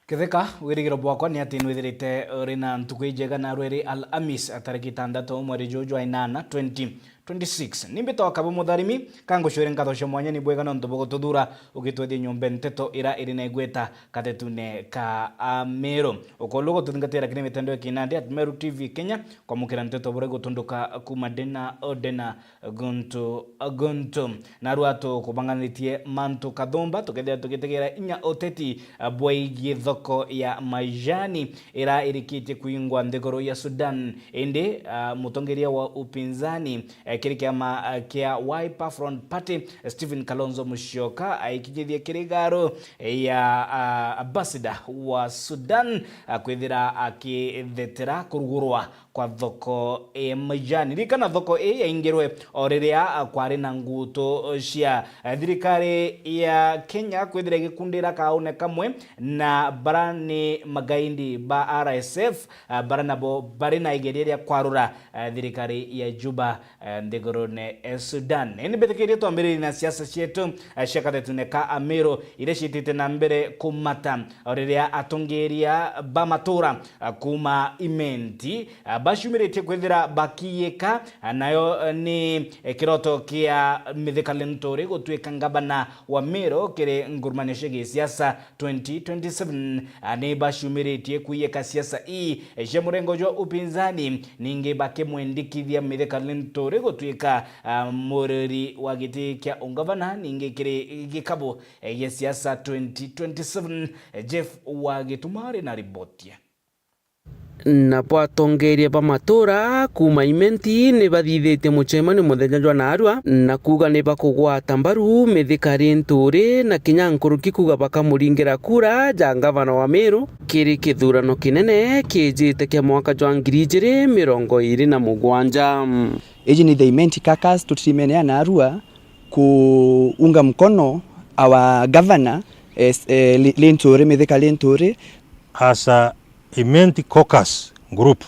Kitheka wirigiro bwakwa ni ati nwithirite rina ntuku ijega na rweri Alhamis tariki 6 mweri Juni 8 2026 nimbito kabo mutharimi kango shwere ngatho mwanya ni bwega nonto bogotuthura ugitwethi nyumba nteto ira irina igweta katetune ka Meru ukolugo tuthingatira kine mitendo ya kinandi at Meru TV Kenya kwa mukira nteto bore gutunduka kuma Odena guntu na ruato kubanganitie mantu kathumba tukethia tugitegera inya oteti bwaigie thoko ya majani ira irikitie kuingwa nthiguru ya Sudan indi mutongeria wa upinzani kirikiama kia Wiper Front Party Stephen Kalonzo Musyoka aikijithia kirigaro ya ambassador wa Sudan kwithira akithetera kurugurwa kwa thoko majani rikana thoko yaingirwe oriria kwari na nguto cia thirikari ya Kenya kwithira gikundira kaune kamwe na barani magaindi ba RSF baranabo barina igeria kwarura thirikari ya Juba nthigurune Sudan eni betekeria twambiriri na siasa cietu ciakatetune ka Meru ire citite na mbere kumata oriria atongeria ba matura kuma imenti bashumirite kwithira bakiyeka nayo ni kiroto kia Mithika Linturi gutwika ngabana wa Meru kire ngurmanishe gi siasa 2027 ani bashumirite kuyeka siasa je murengo jo upinzani ninge bake mwendikithia Mithika Linturi gutwika muriri wa giti kia ungavana ninge kire gikabo ya siasa 2027 Jeff wa Gitumari na ribotia na bwatongeria ba matura kuma imenti ni bathithite muchemani muthenya jwa narua na kuga ni bakugwata mbaru Mithika Linturi na kinyankuruki kuga bakamuringira kura ja gavana wa Meru kiri kithurano kinene kijite kia mwaka jwa 2027 Eji ni the imenti caucus tutimenea narua kuunga mkono our governor Linturi Mithika Linturi hasa Imenti Caucus Group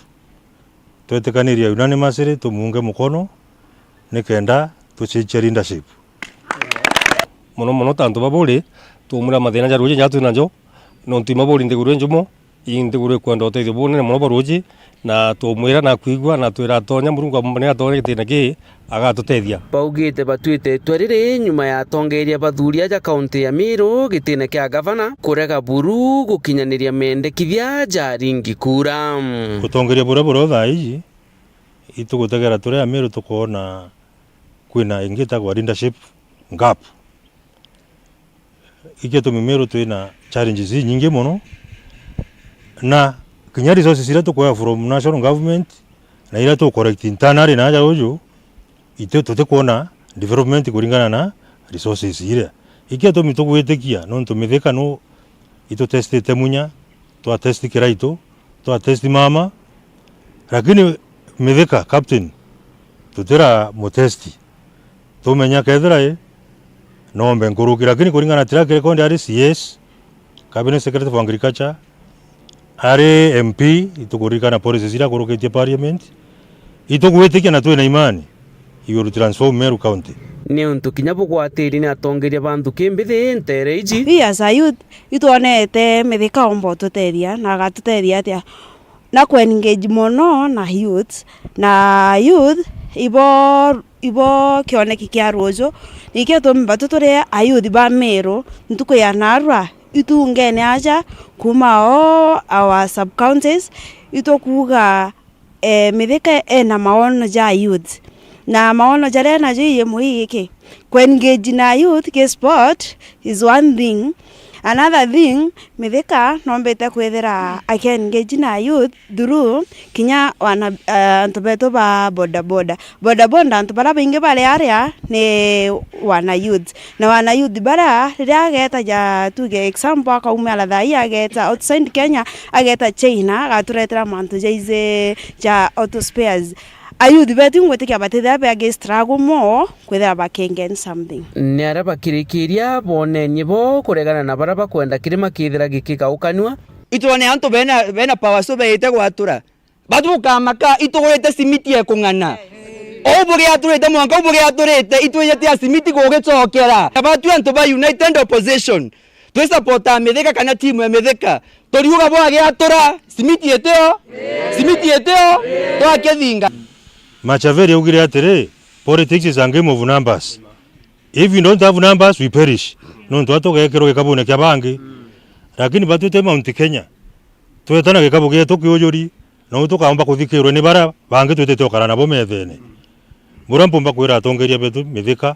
twetekaniria unanimously tumunge mukono nikenda tuchiche leadership muno tantu baburi tumura mathina jaruji nyatu najo no ntimaburi ndiguru njumo indiguru kwenda uteithio bunene muno baruji na tumwira na kuigwa na twira tonya murungu amune atonya gitina ki agatutethia baugite batwite twerire nyuma ya tongeria bathuria ja kaunti ya Meru gitina kia gavana kurega buru gukinyaniria mendekithia ja ringi kura utongeria bura thaiji itugutegera turi ya Meru tukona kwina ingita kwa leadership gap iketo Meru twina challenges nyingi muno na kinya resources ira tukoya from national government na ira to correct internally na ja uju ite tutekuona development kuringana na resources ira iketo mitugwitekia no ntumithika no ito test temunya to test kiraito to test mama lakini Mithika captain tutira mutesti tumenya kethira nombe nkurukira lakini kuringana track record ari CS cabinet secretary for agriculture ari MP itukurikana policies ira kuruketie parliament itugwitikia na twina imani iguru transform Meru County ni untu kinya bugwatiri ni atongeria bantu kimbithi ntere iji yes youth ituonete Mithika ombo tuteria na gatuteria atia na ku engage mono na youth ibo kioneki kia rojo nikio tumba tutore ayuthi ba Meru ntuko ya narwa itungene aja kuma our sub counties itokuga Mithika na maono ja youth na maono jale na je muhiki ku engage na youth ke sport is one thing Another thing, Mithika nombete kwethera I can engage na youth through kinya wana antu beto ba boda boda antu bara bingi bale area ni wana youth na wana youth bara riria geta ja tuge example akauma ala thai ageta outside Kenya ageta China agaturetera mantu jaize ja auto spares ayuthi betu ngwetikia batithia be struggle more kwethera bakengen something ni ara bakirikiria bonenie bo kuregana na bara bakwenda kirima kithira gikigaukanwa itone antu bena power so beite gwatura batu kamaka itugurite simiti ekung'ana obuge aturite mwanka obuge aturite itwiyete simiti gugicokera abatu antu ba United Opposition twe supporta Mithika kana timu ya Mithika toriuga bwage atura simiti eteo twakethinga Machaveri ugire atiri, politics is a game of numbers. If you don't have numbers, we perish. Nontu atogekero gekabune kya bangi. Lakini batute Mount Kenya. Twetana gekabu geto kyojori, no tukamba kuthikirwe ni bara bangi twete okarana bo methene. Murampo mbakwira atongeria betu Mithika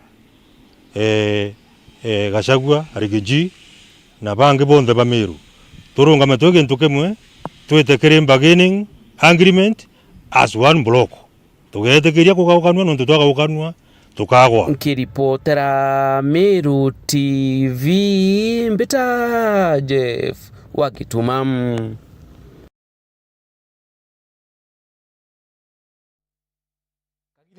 Gachagua Rigiji na bangi bonde ba Meru. Turunga metoge ntukemwe twete kere bargaining agreement as one block. Tugetekeria kugaukanwa nontu twagaukanwa tukagwa. Nkiripotera Meru TV mbita Jeff Wakitumam.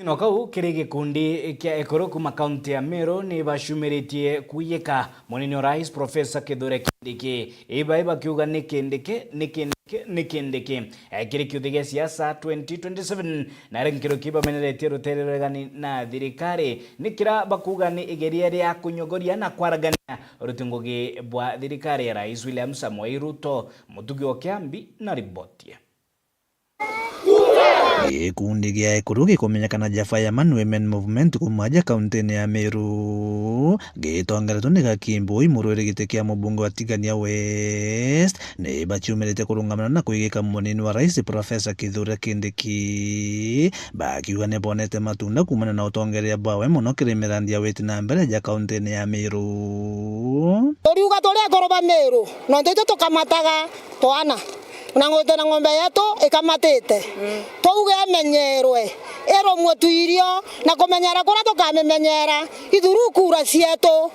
No kau kiri gikundi kia ekoro kuma kaunti ya Meru ni bashumiritie kuyeka munini rais Profesa Kithure Kindiki iba kiuga nikindike kiri kiuthige siasa 2027 na renkiro kiba meneretie rutereregani na thirikari nikira bakuga ni igeria ria kunyogoria na kwaragania rutungogi bwa thirikari ya Rais William Samoei Ruto. Mutugi wa Kiambi na ribotie. Gikundi gia ekuru gikumenyekana ja Fireman Women Movement kumaja kaunti ya Meru gitongeretwo ni Gakimbui murwire gite kia mubunge wa Tigania West ni bachiumerete kurungamana na kuigika munini wa rais Profesa Kithure Kindiki bakiuga ni bonete matunda kumana na utongeria bwawe muno kirimerandia weti na mbere ja kaunti ya Meru toriuga tore goroba Meru no ndito tukamataga twana na ng'ombe yetu ikamatite touge menyerwe ero mwetuirio na kumenyera kura tukamenyera ithuru kura cietu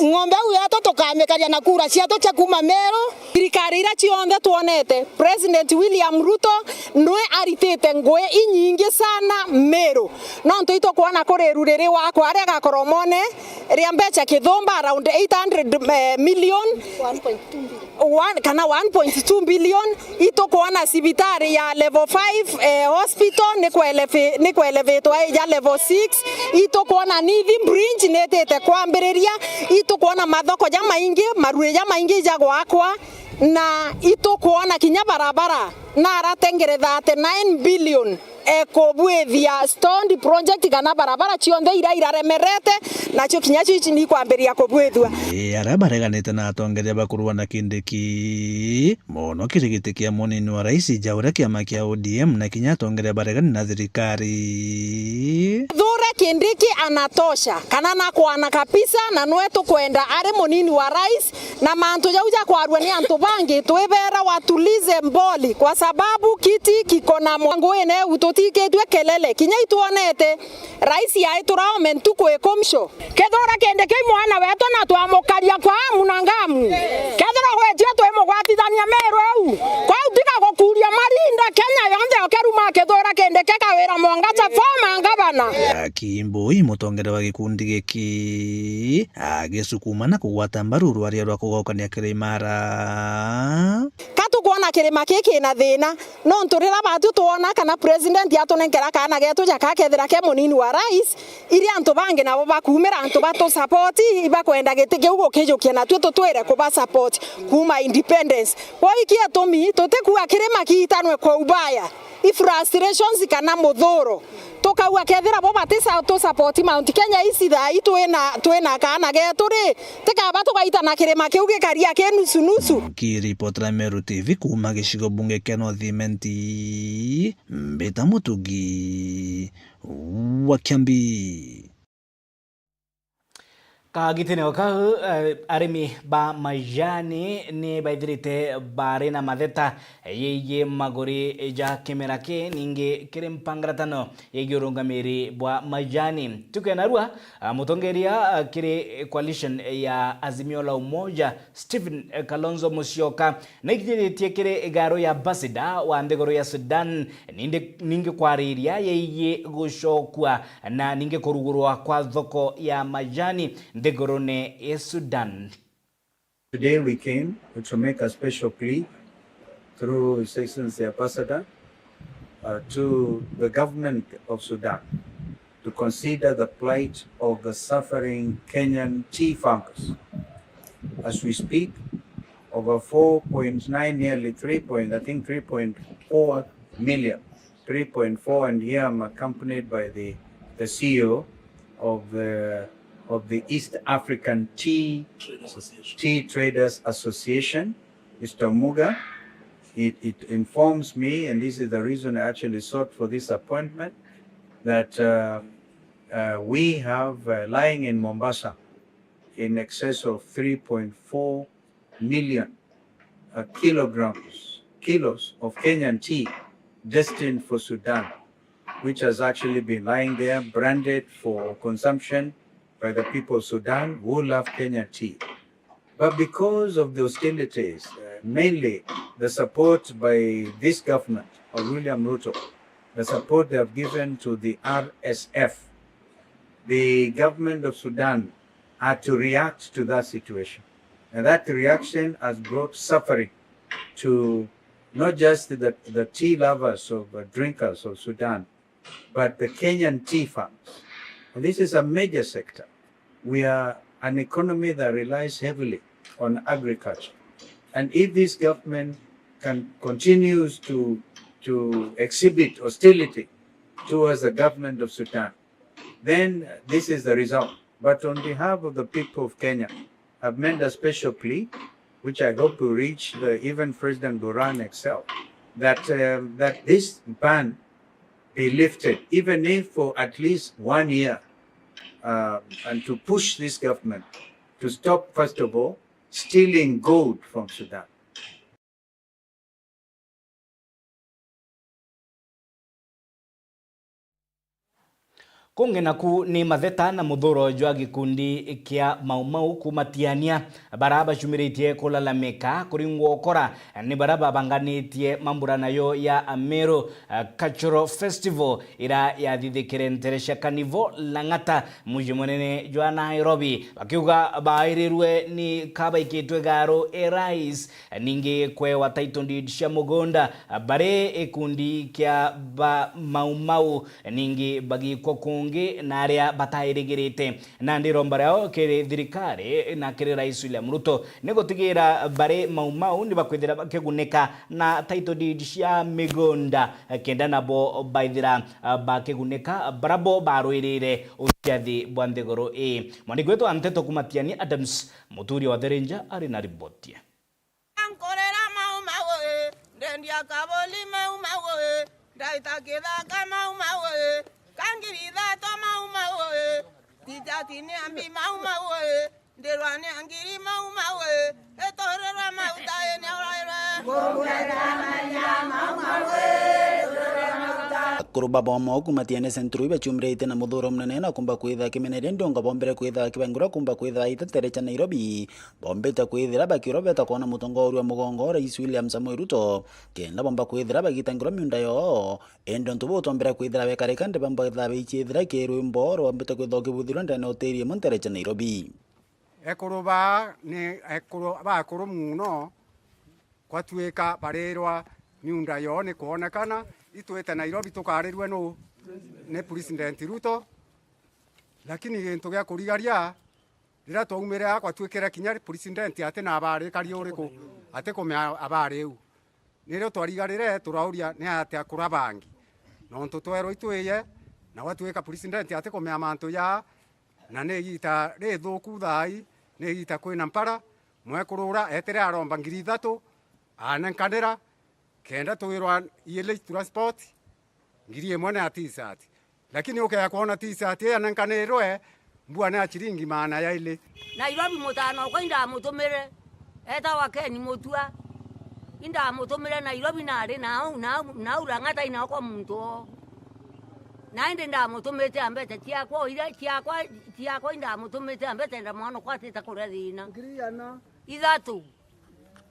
ng'ombe yetu tukamekaria na kura cietu cia kuma Meru thirikari ira cionthe tuonete President William Ruto ndwe aritite ngwe inyingi sana Meru no ntuito kuona kuri ruriri wakwa aria gakoromone ria mbeca kithumba around 800 million 1.2 billion ito kuona sibitari ya level 5 hospital ni kwa elevate ya level 6 ito kuona nithi bridge netete kwambiriria ito kuona mathoko ya maingi marure ya maingi ya gwakwa na ito kuona kinya barabara na aratengeretha 9 billion ekobwethia stone project kana barabara cionthe iraremerete nacio kinya cici ni kwambiria kubwethua ara bareganite na atongeria bakurwa na Kindiki mono kirigite kia munini wa rais jaura kiama kia ODM na kinya atongeria baregani na thirikari Kithure Kindiki anatosha kana na kwana kabisa na nwetu kwenda ari munini wa rais na mantu jauja kwarwa ni antu bangi twebera watulize mboli kwa sababu kiti kikona mwangu ene utotiketwe kelele kinya ituonete rais ya iturao mentu kwekomsho Kithure Kindiki mwana wetu na twamukaria kwa munangamu Kithure wetu twemugwatithania Meru au kwa utika gokuria marinda Kenya yonde okeruma Kithure Kindiki kawira mwangacha forma ngabana Kimbui mutongere wa gikundi giki agisukuma na kugwata mbaru rwaria rwa kugokania kirimara katu kuona kirima kiki na thina no nturira batu tuona kana president yatunenkera kana getu jakakethira ke munini wa rais iri antu bangi nabo bakumira antu batu support ibakwenda giti giugo kijukia na twe tutwire kuba support kuma independence kwa iki atumi tutekuwa kirima kiitanwe kwa ubaya frustration kana muthuro tukauga kethira bo batisa to support Mount Kenya isi thai twena kana getu ri tikaba tugaita na kirima kiu gikaria ke nusu nusu kiripotera Meru TV kuma gicigo bunge kia North-Imenti mbita mutugi wa Kiambi. Kagitene wakahu arimi ba majani ni baithirite bare na matheta yeye magori ja kemerake ninge kire mpangratano yeye urungamiri bwa majani tukenarua mutongeria kire coalition ya Azimio la Umoja Stephen Kalonzo Musyoka naigiritie kire garo ya basida wa ndegoro ya Sudan ninge kwariria yeye gushokwa na ninge kurugurwa kwa thoko ya majani ndegorone ya Sudan. Today we came to make a special plea through His Excellency the Ambassador to the government of Sudan to consider the plight of the suffering Kenyan tea farmers. As we speak, over 4.9, nearly 3.4 million, 3.4, and here I'm accompanied by the CEO of the East African Tea Traders Association, Mr. Muga. It informs me, and this is the reason I actually sought for this appointment, that we have lying in Mombasa in excess of 3.4 million kilos of Kenyan tea destined for Sudan, which has actually been lying there, branded for consumption by the people of Sudan who love Kenyan tea. But because of the hostilities, mainly the support by this government of William Ruto, the support they have given to the RSF, the government of Sudan had to react to that situation. And that reaction has brought suffering to not just the tea lovers or drinkers of Sudan, but the Kenyan tea farmers. And this is a major sector. We are an economy that relies heavily on agriculture. And if this government continues to exhibit hostility towards the government of Sudan, then this is the result. But on behalf of the people of Kenya, I've made a special plea, which I hope to reach even President Duran himself, that this ban be lifted, even if for at least 1 year, and to push this government to stop, first of all, stealing gold from Sudan. Kungena ku ni matheta na muthuro jwa gikundi kia maumau kumatiania baraba shumiritie kulalamika kuringwo kora ni baraba banganitie mamburana yo ya Ameru Cultural Festival ira ya thithikire nteresha kanivo Lang'ata muji munene jwa Nairobi bakiuga bairirwe ni kaba ikitwe garo erais ninge kwe wa title deed cia mugonda bare ekundi kia ba maumau ninge bagiko na aria batairigirite na ndiro mbarao kiri thirikari na kiri rais William Ruto negotigira bare maumau ni bakwithira bakeguneka na title deed cia migonda kenda nabo baithira bakeguneka barabo baruirire uciathi bwa ndegoro mwandiko wetu Anteto Kumatiani Adams muturi wa Therenja ari na ripoti ankorera maumau ndendia kaboli maumau ndaita kidaka maumau kangirida to maumau tijati ni ambi maumau nderwani angiri maumau etorera mauta ene oraira kuruba bomo kumatiane sentru be chumreite na mudhuro mnene na kumba kwitha kimenere ndonga bombere kwitha kibangura kumba kwitha itetere cha Nairobi bombe ta kwithira bakirobe ta kona mutongori wa mugongo rais William Samoei Ruto kenda bomba kwithira bagitangiro miunda yo endo ntubo tombera kwithira bekare kande bomba tha bichithira kirwimbo ro mbete kwitha kibuthiro ndane hoteli montere cha Nairobi ekuruba ni ekuruba kuru muno kwatuika barerwa miunda yo ni kuonekana itwete Nairobi tukarirwe no ne President Ruto lakini gintu gya kurigaria rira twaumire akwa twikira kinya President ate na abari kari uriku ate kome abari u niro twarigarire turauria ne ate akura bangi no ntutwero itweye na watwika President ate kome amantu ya na ne gita ri thuku thai ne gita kwina mpara mwekurura etere aromba ngiri 3 anenkanira kenda tuwirwa yele transport ngiri emwe na t-shirt lakini ukaya kuona t-shirt ya nankanirwe mbwana ya chiringi maana ya ile Nairobi mutano kwa inda mutumire eta wakeni mutua inda mutumire Nairobi nari na urangata ina kwa muntu naende nda mutumite ambete tiakwa ile tiakwa inda mutumite ambete nda mwana kwa tita kurethina ngiriana ithatu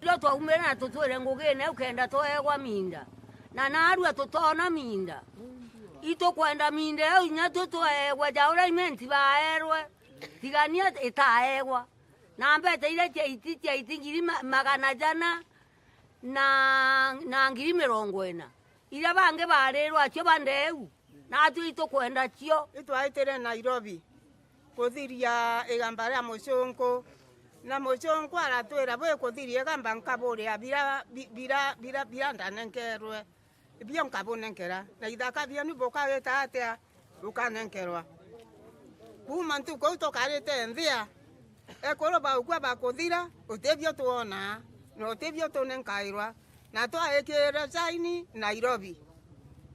ilo twaumire na tutwire ngugine ukenda toegwa minda na narua tutona minda ito kwenda minda yo nya tutwegwa jaura imenti baerwe tigania itaegwa na mbete ile iti ngiri magana jana na ngiri 40 ile bange barerwa acho bandeu na tu ito kwenda cio itwaitere Nairobi kuthiria igamba ria mucungu na mucungu aratwira bwe kuthiria igamba nkaburia bira ndanenkerwe bia nkabunengera na ithaka bia ni bukageta atia bukanenkerwa kuma ntuko utokarite nthia ekoro baukwa bakuthira utebio tuona no utebio tunenkairwa na twaekera chaini Nairobi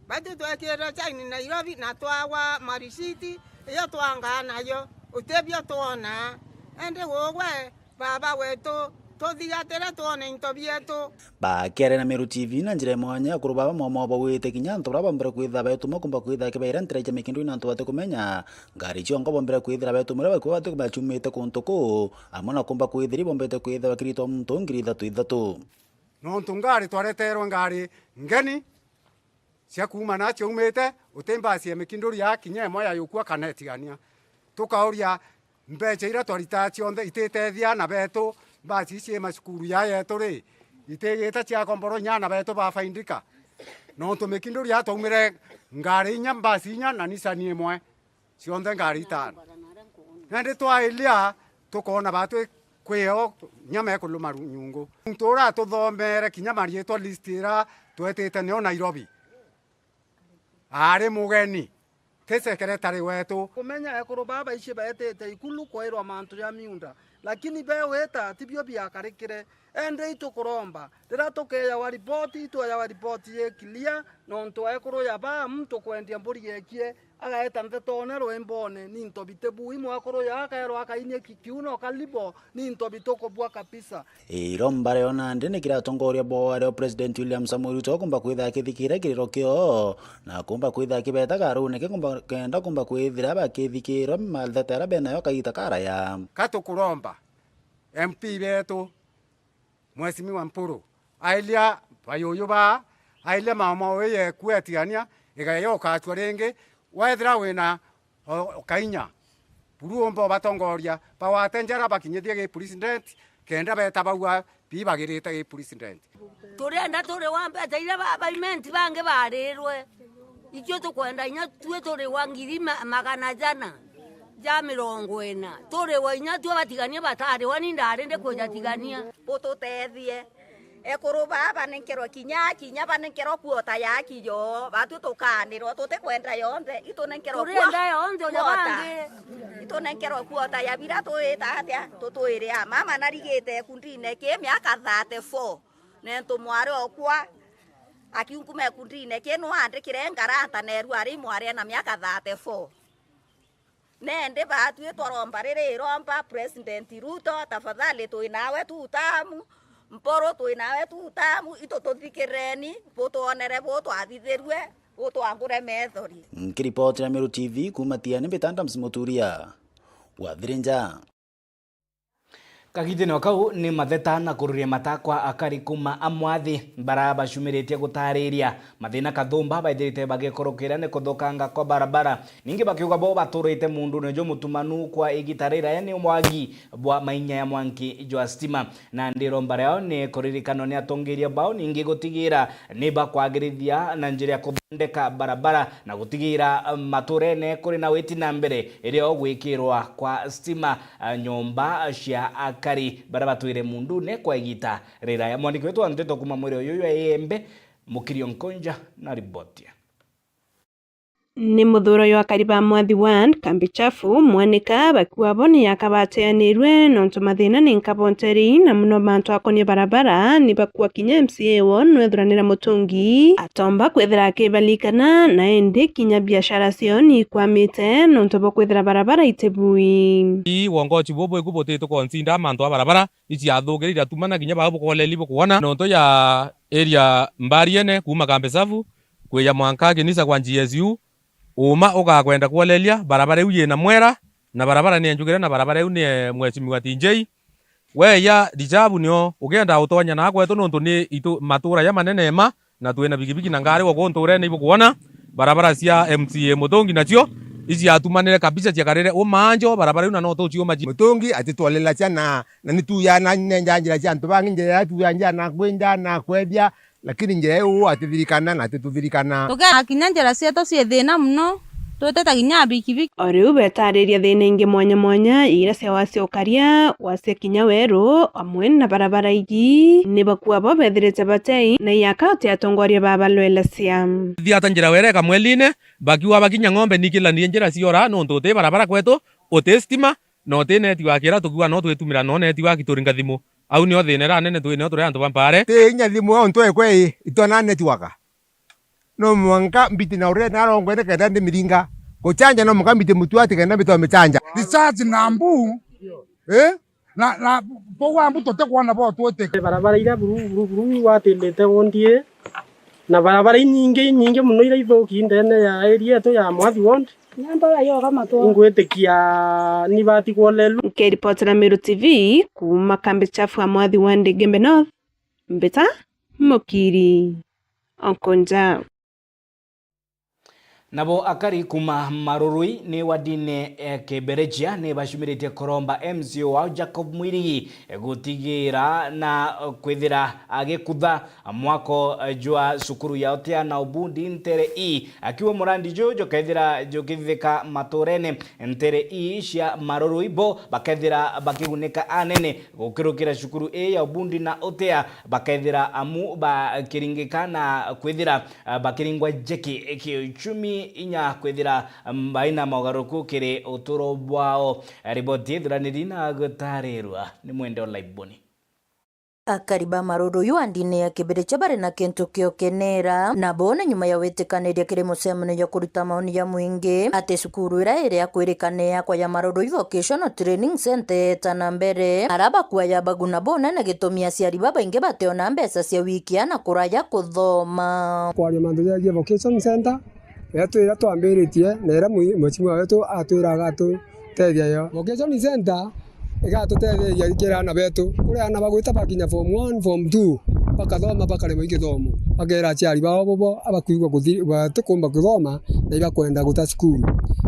bado twekera chaini Nairobi na twawa marisiti iyo twanga nayo utebio tuona ende wowe baba wetu tuthigatira tuone into bietu bakere na Meru TV na njira mwanya kurubaba momo bawite kinyanto raba mbere kwitha betu makumba kwitha kibaira ntreje mikindu na ntwate kumenya ngari cio ngo bombere kwitha betu mura bakwate kubachumite kuntuko amona kumba kwithiri bombete kwitha bakirito muntu ngiri 3 no ntungari twareterwa ngari ngeni cia kuma na cio umite utembacie mikindu ya kinya emo ya yukua kanetigania tukauria mbeca ira twarita cionthe ititethia na betu basi cie macukuru ya yetu ri itigita cia komboro nyana betu bafaindika no tumikindu ya twaumire ngari inya basi inya na nisani imwe cionthe ngari 5 nandi twailia tukona batu kwio nyama ekuluma nyungu ntura tuthomere kinya marieto listira twetete neo Nairobi ari mugeni tesekretari wetu kumenya ekuru baba ici betete ikulu kwairwa mantu ya miunda lakini beweta tibio biakarikire ende itukuromba rira tukeya wa ripoti ya wa ripoti ye clear no ntu ekuru ya ba mtu kwendia mburi yekie agaeta nthetone rwembone ni ntobite bui mwakuru ya akaero akainie kikiuno kalibo ni ntobito kobwa kabisa irombare ona ndene kira tongoria boare president William Samoei Ruto kumba kwitha kithikire kiriro kio na kumba kwitha kibeta garune kumba kenda kumba kwithira bakithikiro malthetera bena yo kaita karaya katukuromba MP betu Mheshimiwa Mpuru ailia bayoyo ba ailia mama weye kwetiania igayo katwa ringi wethira wina kainya buruombo batongoria bawatenjera bakinyithie ge president kenda beta baua bibagirite ge president turenda turi wambete ile baimenti bange barirwe ikyo tukwenda inya tue turi wangiri magana jana ja 40 turi wa inya tue batigania batari wani ndare nde kujatigania bututethie ekuru baba nenkero kinya banenkero kuota yaki yo batu tukanirwo tutikwenda yonthe itunenkero turenda yonthe onya bange itunenkero kuota ya bira tuita atia tutuire mama narigite kundine ke miaka 34 nento mware okwa akiunkume kundine ke no andikire ngaranta neru ari mware na miaka 34 nende batu etoromba rere romba president Ruto tafadhali tuinawe tutamu mporo tuinawe tutamu ito tuthikireni butuonere butwathithirwe butwangure methori nkiripoti ya Meru TV kumatia nibitanda msimuturia wathirinja kagitino kau ni mathetana kururia matakwa akari kuma amwathi baraba shumiritie gutariria mathina kathumba baithirite bagikorokira ne kuthokanga kwa barabara ningi bakiuga bo baturite mundu nejo mutumanu kwa igitarira yani mwagi bwa mainya ya mwanki jwa stima na ndiro mbara yao ni kuririkano ni atongeria bao ningi gutigira ni bakwagirithia na njira ya kuthondeka barabara na gutigira maturene kuri na witi na mbere irio gwikirwa kwa stima nyomba cia akari baraba tuire mundu ne kwa igita rira ya mwandiki wetu anteto kuma mwire yoyo embe Mukirio Nkonja na ribotia ni muthuro yo akariba mwathi wan kambi chafu mwanika bakiwa boni yakabateanirwe nonto mathina ni nkabonteri na muno bantu akonie barabara ni bakuwa kinya MCA won nwethuranira mutungi atomba kwethira akibalikana na ende kinya biashara cio ni kwamite nonto bokwethira barabara itebui uongozi bobo ikuboteto konsinda mantu a barabara ici athugirira tumana kinya babo koleli bokuona nonto ya area mbariene kuma kambi chafu kweya mwanka kinisa kwa GSU uma ugakwenda kuolelia barabara iu yina mwera na barabara ni njugire na barabara iu ni mwecimiwa TJ weya dijabu nio ugenda utonya na kwetu nontu ni itu matura ya manene ma na twina bigibigi na ngari wako nture ni bukuona barabara cia MCA Mutungi nacio ici atumanire kabisa cia karere umanjo barabara iu na no tucio maji Mutungi atitwalela ciana na ni tu ya na njira cia antu bangi njira tu ya njira na kwenda na kwendia lakini njira iu atithirikana na atituthirikana tuga kinya njira cietu cie thina muno tuteta kinya bikibiki oriu betariria thina ingi mwanya mwanya ira cia waciokaria wacia kinya weru amwe na barabara igi ni bakuwa bo bethirite batei na yaka ati atongoria baba lwela cia thiata njira wereka mweline bakiwa bakinya ng'ombe nikila ni njira ciora nontu uti barabara kwetu uti stima no uti network ira tukiwa no twetumira no network turinga thimu au ni othinera nene twine turi antu bampare te nya thimu au ntwe kwe itona network no mwanka mbiti na ure na rongo ene kenda ndi miringa kuchanja no mukambiti mutu ati kenda mbito mechanja recharge na mbu na powa mbu tote kuona bo tuote barabara ira buru watindite wondie na barabara nyingi muno ira ithuki ndene ya area to ya mwathi wond nyamba yo kama to ngwetikia ni bati kuolelu ke report na Meru TV kuma kambi chafu ya mwathi wand Gembe North mbeta Mokiri Onkonja nabo akari kuma Marurui ni wadine Keberejia ni bashumirite koromba MCO wa Jacob Mwirigi gutigira na kwithira agikutha mwako jwa sukuru ya otea na ubundi ntere akiwa murandi jojo kaithira jokithika maturene ntere cia Marurui bo bakaithira bakiguneka anene gukirukira sukuru ya ubundi na otea bakaithira amu bakiringika na kwithira bakiringwa jeki kiuchumi inya kwithira baina mogaruku kiri uturo bwao riboti thuraniri na gutarirwa ni mwende olaiboni akariba Marurui andine ya Keberecha bare na kento kio kenera na bona nyuma ya wetekaniria kiri musemano ya kuruta maoni ya mwingi ate sukuru ira ire akwirikanea kwa ya Marurui Vocational Training Center tana mbere araba kwa ya baguna bona na gitomia cia ribaba inge bateona mbeca cia wikia na kuraya kuthoma kwa ya mandu ya Vocational Center ira twambiritie na ira mwichimwa wetu atwiraga tu teithia yo Vocational Center igatuteithia kirana betu kuri ana bagwita bakinya form 1 form 2 bakathoma bakarema igithomo bagera aciari bao bobo abakuigwa tukumba kuthoma na ibakwenda guta cukuru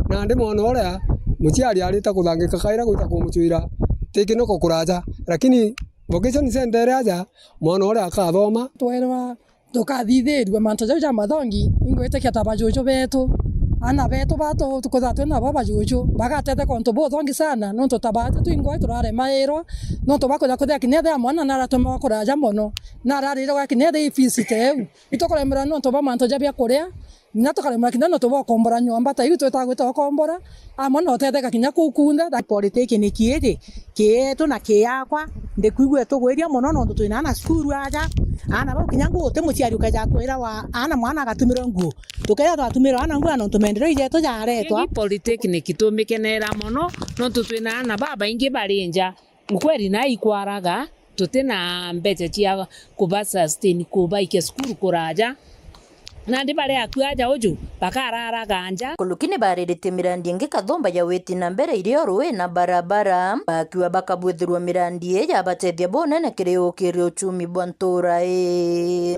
na ndi mwana uria muciari arita kuthangika kaira gwita kumuchuira tikinoko kuraja lakini Vocational Center aja mwana uria akathoma twerwa tukathithirwe manto ja mathongi ingwite kiata bajojo betu ana betu bato tukothatwe na baba jojo bagatete konto bo thongi sana nonto tabate tuingwa turare mairo nonto bakoja kuthia kinethe ya mwana na ratoma kuraja mono na rarire wa kinethe ifisite itokoremera nonto ba manto ja bya kuria na tukaremera kinethe nonto bo kombora nyomba ta itu twagwita kombora amona otetheka kinya kukunda da politiki ni kiete kieto na kiakwa ndikuigwe tugwiria mono nonto twina na skuru aja ana ba kinya ngote muciari ukaja kwira wa ana mwana agatumira nguo tukaya twatumira ana nguo nonto mendero ije to jaretwa politiki ni kitumikenera mono nonto twina ana baba ingi barinja ukweri na ikwaraga tutina mbeche cia kuba sustain kuba ike skuru kuraja nandi bare akuaja oju bakarara ganja kulukini baririte mirandi ingi kathomba ya weti na mbere irio ruwe na barabara bakiwa bakabwethirwa mirandi ya batethia bonene kireo kirio chumi bwantura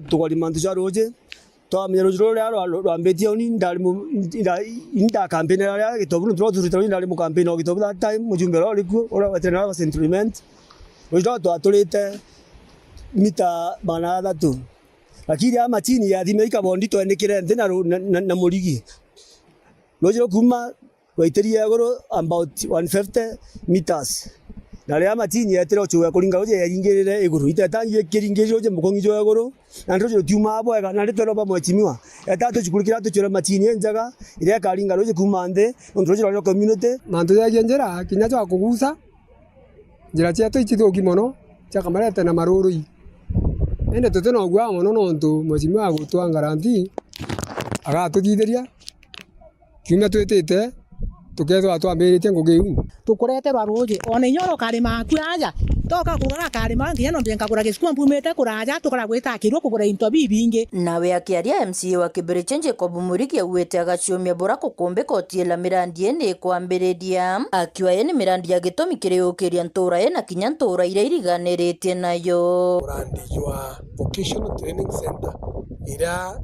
tukori mantu ja roje to amero joro ya rwambetia oni nda campaign ya gitobu tro tro ndali mu campaign o gitobu that time mujumbe ro liku ora weterana wa sentiment ojo to atulite mita banada tu lakini ama chini ya thime ikabondi twendikire nthi na murigi rojiro kuma waiteria goro about 150 meters na ria matini etero chuya kuringa uje yaringirire iguru itetangie kiringirire uje mukongi jo iguru na ndojo tiuma abo ega na ritero ba mwachimiwa etatu chukurikira tuchura matini enjaga ire karinga uje kumande ndojo ro community mantu ya njera kinya cho kugusa njira chetu ichithuki mono cha kamarete na marurui ende tote no gwa mono nontu mwachimiwa gutwa garanti agatuthithiria kiumia twitite tukethwa twambiritie ngugiu tukureterwa ruji ona inyoro karima aku aja toka kugura karima nginya no mbenga kugura gicukua mpumite kuraja tukara gwitakirwo kugura into bibingi nawe akiaria MCA wa Kibiriche Jacob Murigi auite agaciumia bora kukumbika otiela mirandi ene kwambiriria akiwa ene mirandi ya gitomi kiriukiria ntura ena kinya ntura iria iriganiritie nayo murandi jwa vocational training center ira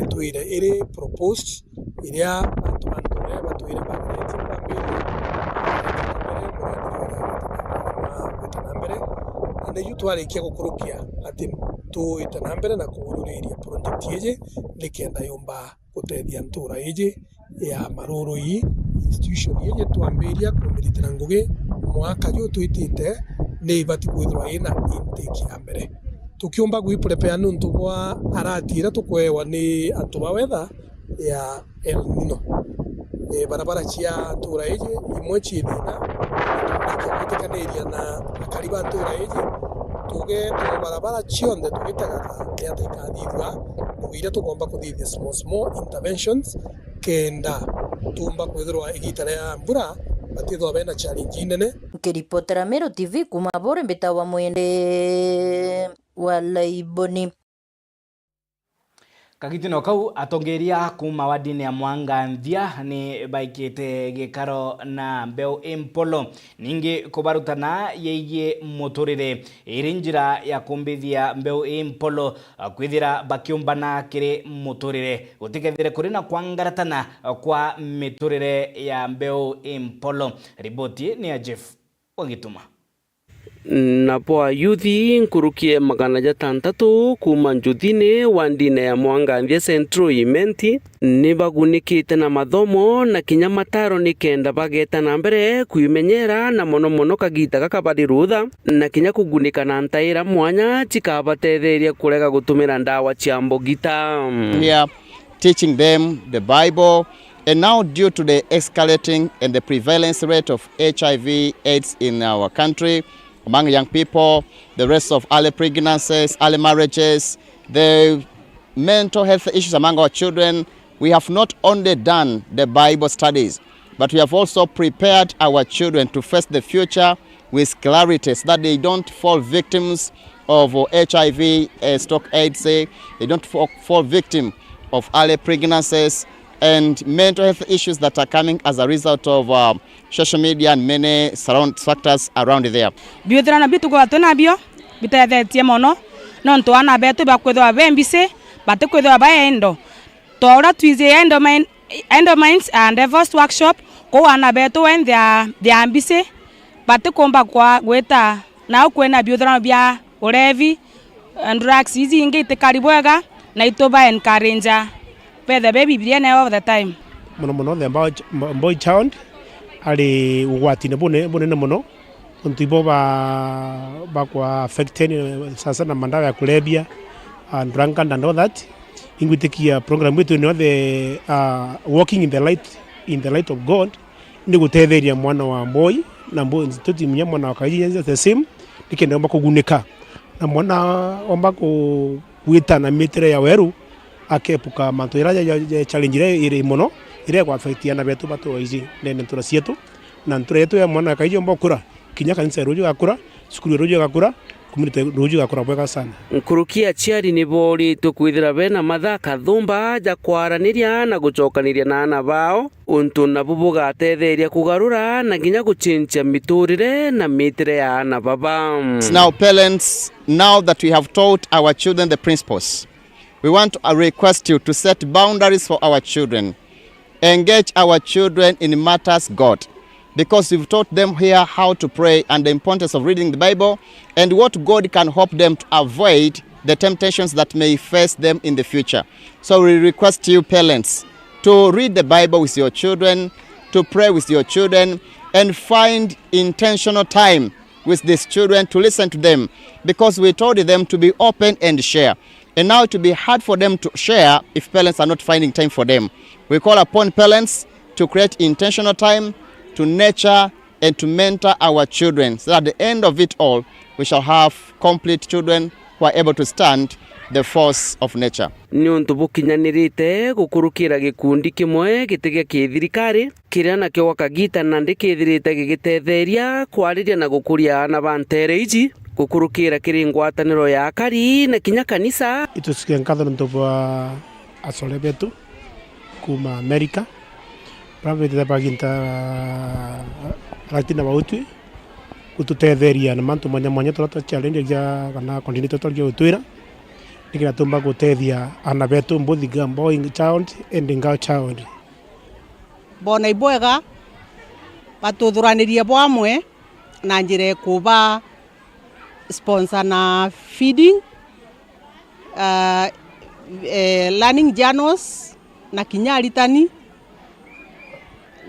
tuire iri proposed iria antumanture batuire bagirete kwambere ande yutwarikia gukurukia ati tu itanambere na kururia project yeje nikenda yomba gutethia ntura yeje ya marurui institution yeje twambiria kumiritira ngugi mwaka yo twitite ni ibati kwithwa ina intake ya mbere tukiomba gwiprepare nuntu bwa aratira tukwewa ni antu ba weather ya El Nino barabara chia ntura yeje imwe chithina tukitekanĩria na akariba ntura yeje tuge barabara chionde tugitagaga ya tikathithwa kugira tugomba kuthithia small interventions kenda tumba kwithirwa igitara ya mbura batithwa bena challenge nene kiripotera Meru TV kuma bore mbeta wa mwende wa Laiboni kagitino kau atongeria kuma wadini ya Mwanganthia ni baikite gikaro na mbeu impolo ningi kubarutana yeye motorire irinjira ya kumbithia mbeu impolo kwithira bakiumbana kiri motorire gutikethire kuri na kwangaratana kwa miturire ya mbeu impolo riboti ni ya Jeff Wangituma napoa yuthi nkurukie 600 kuma njuthini wa ndine ya Mwanganthia Central Imenti ni bagunikite na mathomo na kinya mataro ni kenda bageta na mbere kuimenyera na mono kagita gakabari rutha na kinya kugunika na ntaira mwanya chikabatetheria kurega gutumira ndawa cia mbogita here teaching them the Bible. And now, due to the escalating and the prevalence rate of HIV/AIDS in our country, among young people, the rest of early pregnancies, early marriages, the mental health issues among our children, we have not only done the Bible studies, but we have also prepared our children to face the future with clarity so that they don't fall victims of HIV/AIDS, they don't fall victim of early pregnancies, and mental health issues that are coming as a result of social media and many surround factors around there. Biutrana bitu kwa tunabio bitethetie mono no ntwana betu bakwethwa bembise batikwethwa baendo tora twize endomines and first workshop ko wana betu when they ambise batikomba kwa gweta na kwena biutrana bia urevi and drugs izi ingite karibwega na itoba encourage the baby bien all the time mono the boy child ali ugwatine bone mono ntibo ba kwa affected sasa na mandawa ya kulebia and drunken and all that ingwitikia program wetu ni the walking in the light of God ndi gutetheria mwana wa boy na boy tuti mwana wa kaiji the same nikende omba kugunika na mwana omba kuita na mitere ya weru akepuka mantu iraja challenge ire mono ire kwa affect yana betu bato izi nene ntura sietu na ntura yetu ya mwana kaiji omba kura kinya kanisa rojo gakura skulu rojo gakura community rojo gakura bwega sana nkurukia chiari ni bori tukwithira bena mathaka thumba ja kwaraniria na gucokaniria na ana bao untu na bubu gatetheria kugarura na ginya guchinja miturire na mitire ya ana baba. Now parents, now that we have taught our children the principles, we want to request you to set boundaries for our children. Engage our children in matters God, because we've taught them here how to pray and the importance of reading the Bible and what God can help them to avoid the temptations that may face them in the future. So we request you parents to read the Bible with your children, to pray with your children, and find intentional time with these children to listen to them, because we told them to be open and share. And now it will be hard for them to share if parents are not finding time for them. We call upon parents to create intentional time to nurture and to mentor our children, so that at the end of it all, we shall have complete children who are able to stand the force of nature. Niontu bukinyanirite gukurukira gikundi kimwe gitigia kithirikari kiria nakyo wakagita na ndikithirite gigitetheria kwariria na gukuria ana bantere iji gukurukira kiri ngwataniro ya akari na kinya kanisa. Itusikia nkatho ntobwa asole betu kuma Amerika pravete baginta ratina bautu kututetheria na mantu mwanya turata challenge ya kana continue total utwira nikira tumba gutethia ana betu mbuthi boy child and girl child bona ibwega batuthuranirie bwamwe na njire kuba sponsor na feeding learning journals na kinyaritani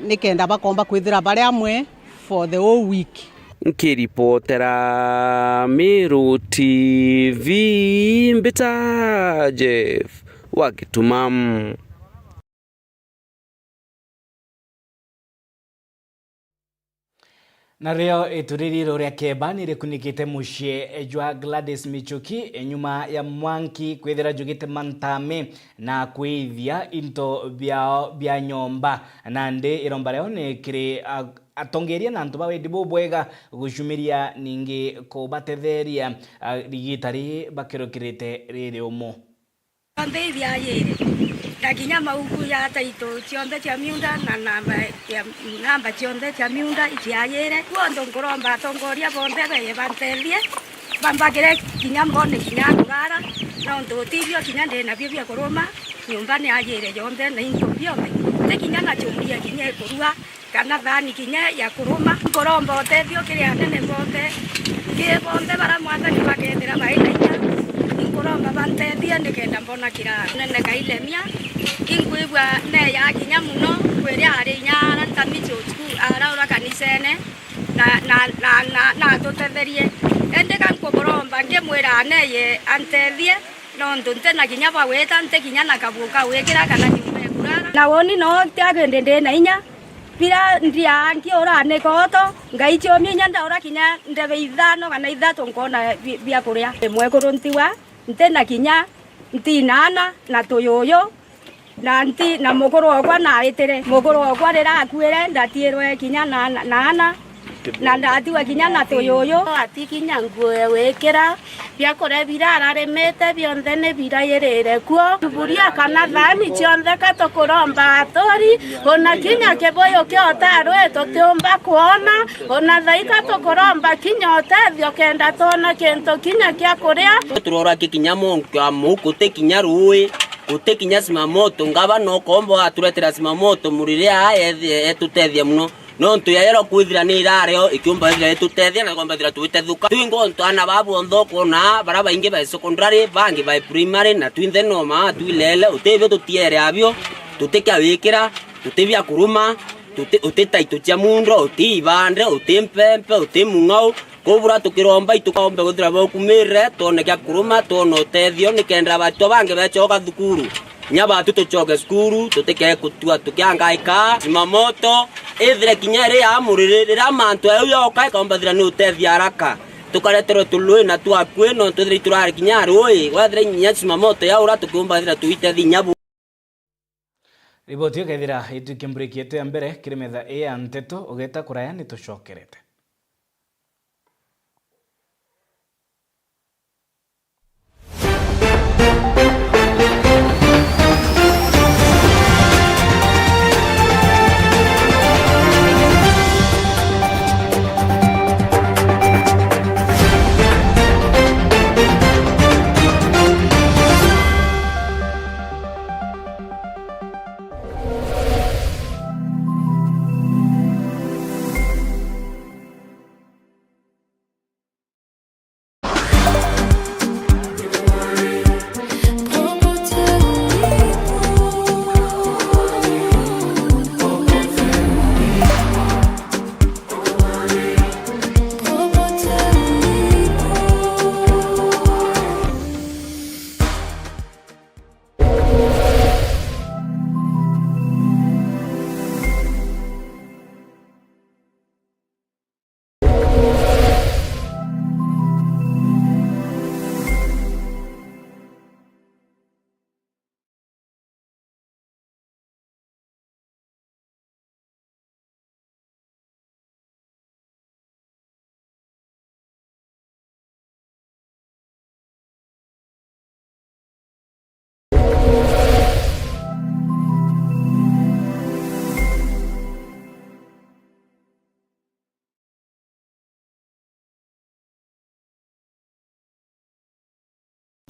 nikenda bakomba kwithira bari amwe for the whole week. Nkiripotera Meru TV Mbita Jeff Wakitumam. Na reo ituririro ria keba nirikunikite mucie jwa Gladys Michuki nyuma ya Mwanki kwithira jugite mantame na kwithia into bya nyomba na ndi iromba reo nikiri atongeria na ntuba wedi bobwega gucumiria ningi kubatetheria rigitari bakirokirite riri umo Ambethia yere ndakinya mauku ya taito cionthe cia miunda na namba cionthe cia miunda ikiayere kuondo ngoromba tongoria bonthe beye bantethie bambagire kinya mbone kinya ngara na ndo tibio kinya ndena bia kuruma nyumba ni ayere yonthe na into biome te kinya na chumbia kinya kurua kana thani kinya ya kuruma ngoromba otethio kiria nene bonthe ngie bonthe bara mwathani bakethira baina ngoromba bantethie ndikenda mbona kira nene kailemia ingwigwa ne ya kinya muno kwiria ari nyara tamichoku araura kanisene na tutetherie endeka ngoromba ngimwira neye antethie no ndunte na kinya baweta nte kinya na kabuka wekira kana nyumba kurara na woni no tiagende ndi na inya pira ndia ngiora ne koto ngai chomie nyanda ora kinya ndebe ithano kana ithato ngona bia kuria mwe kuruntiwa nte na kinya ntinana na toyoyo na nti na mukuru wakwa na itere mukuru wakwa rira akuire ndatirwe kinya na ndatiwa kinya na toyoyo ati kinya ngwe wekera bia kore birara remete bionthe ne birayerere kuo tuburia kana thani cionthe katokuromba atori ona kinya keboyo kiotarwe totiomba kuona ona thaika tokuromba kinya otethio kenda tona kento kinya kia kuria turora kinya monka mukute kinya ruwe kute kinya simamoto ngaba no kombo aturetera simamoto murire aye etutethia muno no ntu yero kwithira ni irareo ikiumba ithira etutethia na kwamba ithira tuitethuka twingo ntu ana babu ndoko na baraba inge ba secondary bangi ba primary na twinthe no ma twilele utebe tutiere abio tutekia wikira tutebia kuruma uteta itutia mundo utibande utimpempe utimungau kubura tukiromba itukombe guthira bokumire tone kya kuruma tono tethio nikendra batu bange bechoka thukuru nyaba tutochoke skuru tuteke kutua tukiangaika simamoto ithire kinyere ya muririra mantu ayo kai komba thira no tethia haraka tukaretero tulwe na twakwe no tuthire turare kinyare oi wathire nya simamoto ya ura tukumba thira tuitethi nyabu riboti ukethira itukimbrikiete mbere kirimetha ya nteto ugeta kuraya nitucokerete.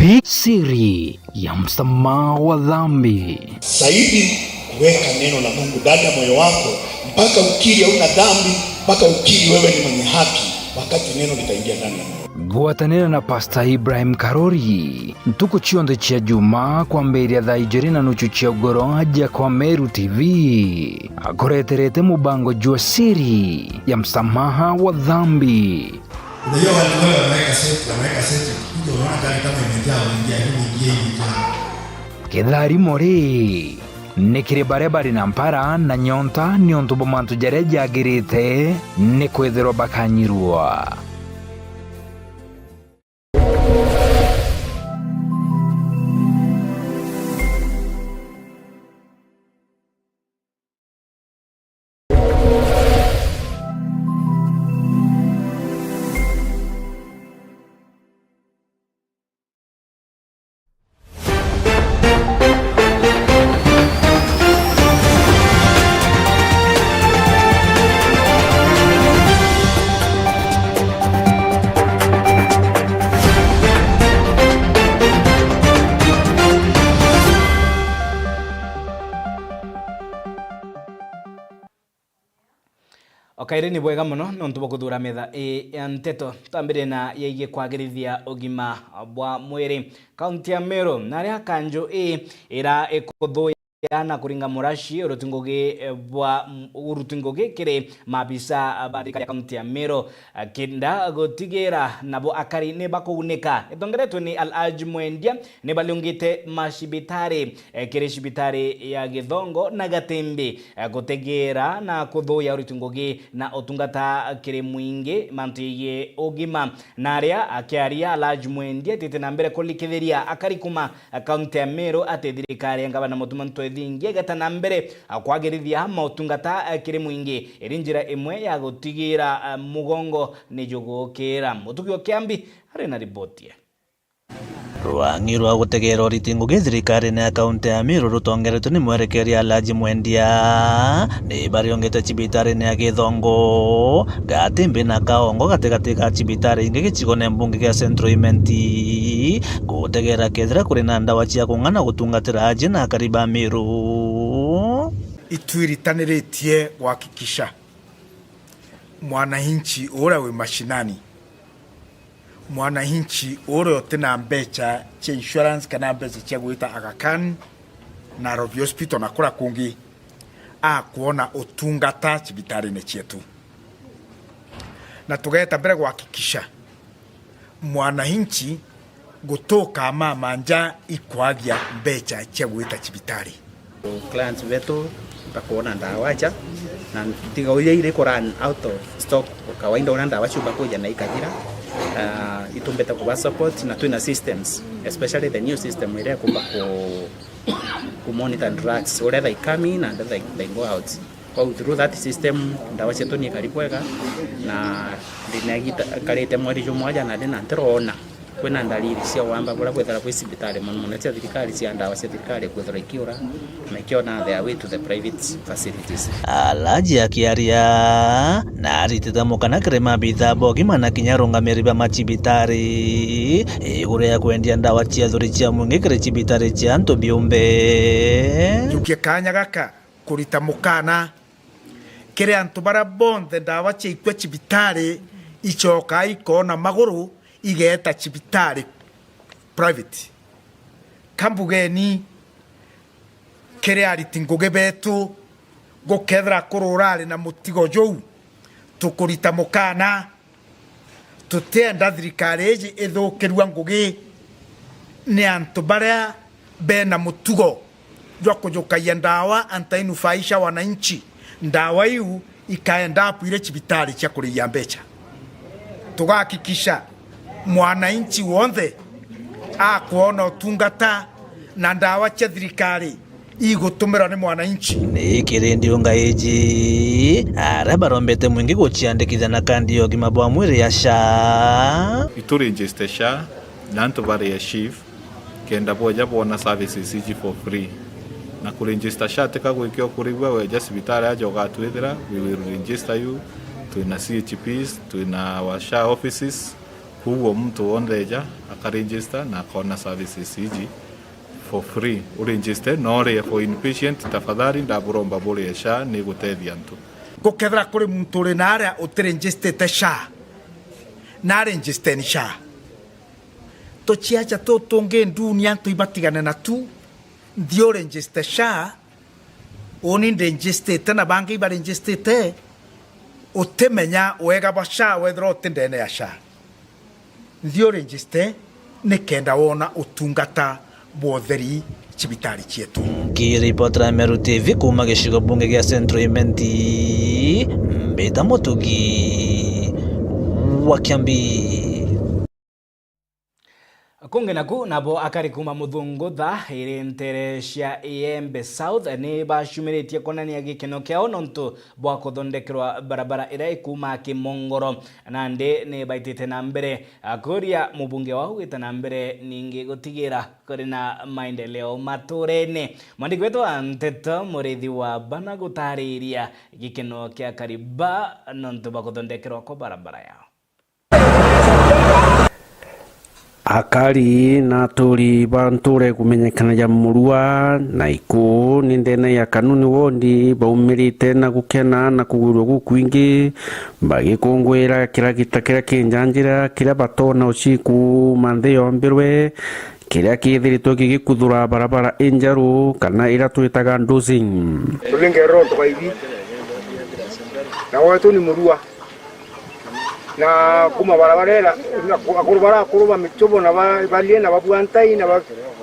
TV, siri ya msamaha wa dhambi. Zaidi kuweka neno la Mungu ndani ya moyo wako mpaka ukiri hauna dhambi, mpaka ukiri wewe ni mwenye haki, wakati neno litaingia ndani ya moyo. Guatanira na Pastor Ibrahim Karori ntuku chionde chia juma kwa mberi ya thaa 2:30 chia ugoro aja kwa Meru TV akoreterete mubango jua siri ya msamaha wa dhambi. Unajua watu wanaweka seti kuja unaona gari kama imejaa wanaingia hivi Kedhari mori nikire barebari na mpara na nyonta niontubo mantu jare jagirite nikwethero bakanyirwa. Okaire ni bwega muno nontu bokuthura metha ya nteto tambire na yeige kwagirithia ugima bwa mwiri kaunti ya Meru naria kanjo ira ekuthuya na kuringa murashi urutungoge kire mabisa barika ya kaunti ya Meru kinda gotigera nabo akari ne bakuuneka etongeretwe ni Al-Haj Mwendia ne balungite mashibitari kire shibitari ya Githongo na Gatembe gotegera na kuthuya urutungoge na otungata kire mwingi mantiye ogima naria akiaria Al-Haj Mwendia tete na mbere kulikitheria akari kuma kaunti ya Meru atethirikari ngaba na mutumanto thingi gatana mbere kwagirithia mautungata kiri mwingi irinjira imwe ya gutigira mugongo ni jugukira mutukio kiambi ari na ripoti Rwangi rwa gutegera uritingo githirikari na kaunti ya Meru rutongeretwo ni mwerekeria Al-Haj Mwendia ni bariongete chibitari na Githongo Gatembe na Kaongo gategate ka chibitari inge gichigo ne mbunge ya Central Imenti gutegera kethira kuri na ndawa cia kung'ana gutungatira aje na kariba Meru itwiritaniritie guhakikisha mwananchi ura we mashinani mwananchi ore tena mbecha cha insurance kana mbecha cha guita Aga Khan na Nairobi Hospital na kura kungi kuona utungata chibitari ne chetu na tugeta mbere kuhakikisha mwananchi gutoka manja ikwagia mbecha cha guita chibitari clients wetu bakuona ndawa cha na tiga uye ile run out of stock kawaida una ndawa chuba kuja na ikajira itumbeta kuba support na tuna systems especially the new system ile kumba ku monitor drugs where they come in and they go out through that system ndawa chetu ni karibwega na ndinagita karete mweri jumwaja na ndina ntirona kwena ndaliri cia wamba bora kwethera kwi sibitari muno cia thirikari cia ndawa cia thirikari kwethera ikiura na ikiona their way to the private facilities. Al-Haj akiaria na aritithamukana kirema bitha bogima na kinyarunga meriba machibitari igure ya kwendia ndawa cia thuri cia mwingi kire chibitari cia antu biumbe jukie kanya gaka kurita mukana kire antu bara bonthe ndawa cia ikwe chibitari ichoka ikona maguru igeta chibitari private kambugeni kere aritingoge betu gukethra kururari na mutigo jou tukurita mukana tutenda thirikari iji ithukirwa ngugi ni antu baria bena mutugo jwa kujukaia ndawa antainufaisha wananchi ndawa iu ikaenda ile chibitari cha kuria mbecha tugahakikisha mwananchi wonthe akuona utungata na ndawa cia thirikari igutumira ni mwananchi ni kirindi unga iji ara barombete mwingi guciandikithia na kandi yo gima bwa mwiri ya SHA itu register SHA nanto bari ya chief kenda boja bona services iji for free na ku register SHA teka gwikio kurigwa weja sibitari ajo gatwithira we will register you to na CHPs to na our SHA offices Kuo mtu onreja akaregister na akona services iji for free. Uregister nore for inpatient tafadhali ndaburomba bure SHA ni gutethia ntu. Gukethera kuri muntu uri na aria utiregister SHA na register ni SHA. Tochiacha to tonge dunia to ibatigana na tu ndio register SHA oni register tena banki iba register te utemenya wega ba SHA wethro tindene ya SHA ndio register nikenda wona utungata botheri chibitari chietu. Kiripotera Meru TV kuma gicigo bunge gya Central Imenti Mbita Mutugi wa Kiambi. Kunge naku nabo akari kuma muthungutha irintere cia Iembe South ni bashumiretie konania gikeno kiao nontu bwa kuthondekerwa barabara ira ikuma Kimongoro nandi ni baitite na mbere akuria mubunge wao gita na mbere ningi gutigira kuri na maendeleo maturene. Mwandiki wetu Anteta Murithi wa bana gutariria gikeno kia kariba nontu bwa kuthondekerwa kwa barabara yao. Akari na turi banture kumenyekana ya murua na iku ni ndene ya kanuni wondi baumirite na gukena na kugurwa gukwingi bagikungwira kira gitakira kinjanjira kira batona uciku manthe yombirwe kira kithiritwo gigikuthura barabara injaru kana ira twitaga dosing turingero twaithi na wetu ni murua na kuma barabara akurubara kuruba michobo na balie na babuantai na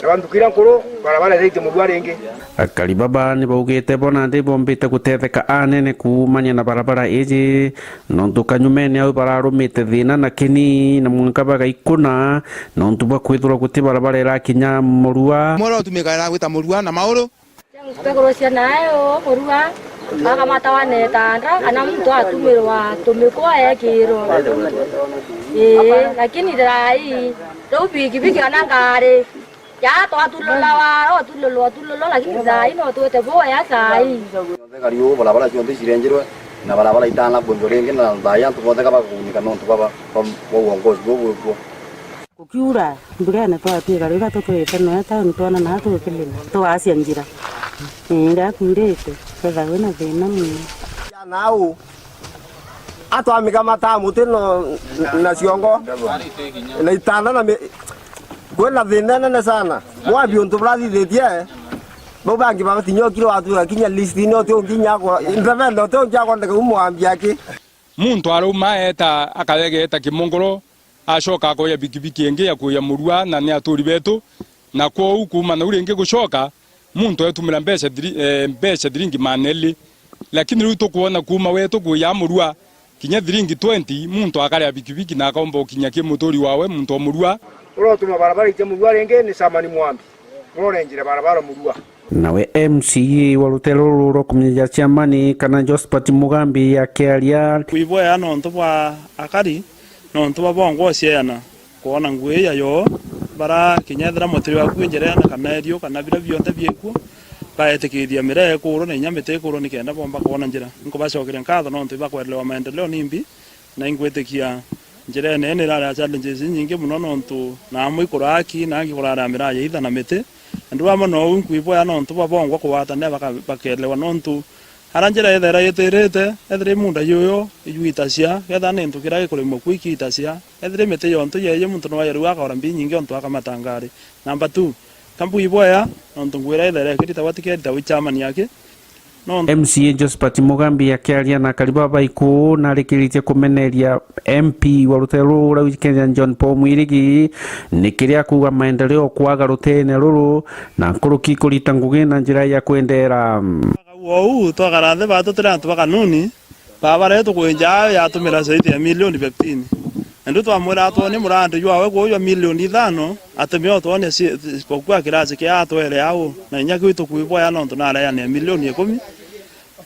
bandukira nkuru barabara zeite murua renge. Akari baba ni baugite bona ndi bombite gutetheka anene kumanya na barabara iji nontu kanyumene au bararumite thina na kini na munkabaga ikuna nontu bakwithura guti barabara irakinya murua moro tumikara gwita murua na mauro Tegorosia nayo murua aka matawane tandra kana mtu atumirwa tumikwa yakiro lakini rai do bigi kana ngare ya to atulola wa atulola lakini rai no to te boya sai ngariyo barabara chonde sirenjirwe na barabara itana bondorenge na daya to boda kaba kunika no to baba uongozi bwo kukiura mbugana to apiga rega to no ata ntona na to kelele to asia njira nda kurete kwa wena vena mimi nao ato amiga mata mutino na siongo na itana na kwenda thina na sana mwa bionto bradi detia bobangi baba tinyo kilo atu kinya list no to kinya ko intervendo to jako ndaka umwambia yake muntu aruma eta akageta Kimongoro ashoka ko ya bikibiki enge ya kuya murua na ne aturi betu na ko ukuma na urenge gushoka muntu etumira mbesha diringi maneli lakini ruto kuona kuma wetu kuya murua kinya diringi 20 muntu akari bikibiki na kaomba kinya kimutori wawe muntu murua urotuma barabara ite murua renge ni samani mwambi murenjira barabara murua nawe MCA wa Rutero ruro kumenya chamani kana Josephat Mugambi akiaria kuivoya nonto bwa akari nonto babongo ciana kuona ngwe ya yo bara kinyethera mutiri wa kwinjera na kanario kana bira bionte biekuo baetekiria mire kuro na nyamete kuro nikenda bomba kuona njira nko bacokire nkatho nonto bakwelewa maendeleo nimbi na ingwetekia njira nene rara challenges nyingi muno nonto na muikuraki na ngikurara mira itha na mete ndu amo no nkuivoya nonto babongo kuwata ne bakelewa nonto aranjira ethera yeterete ethire munda yoyo yuitacia getha ne ntukira gikurimo kwikitacia ethire mete yonto yeye muntu no yaru akora mbi nyingi onto akamatangari number 2 kambu iboya nonto ngwira ethera kirita watiketa wichamani yake MCA Josephat Mugambi akiaria na kariba baiku na rikiritie kumeneria MP wa Rutero ura Kenya John Paul Mwirigi nikiria kuga maendeleo kwaga rutene ruru na nkuruki kurita ngugi na njira ya kwendera wau twagarathe batu tirantu bakanuni babare tukwenja ya tumira zaidi ya milioni 15 ndu twamwira atwone murande ywawe gwoyo milioni 5 atemio twone kwa kirasi kia atwele yao na inya kwitu kuiboya nonto na ya milioni 10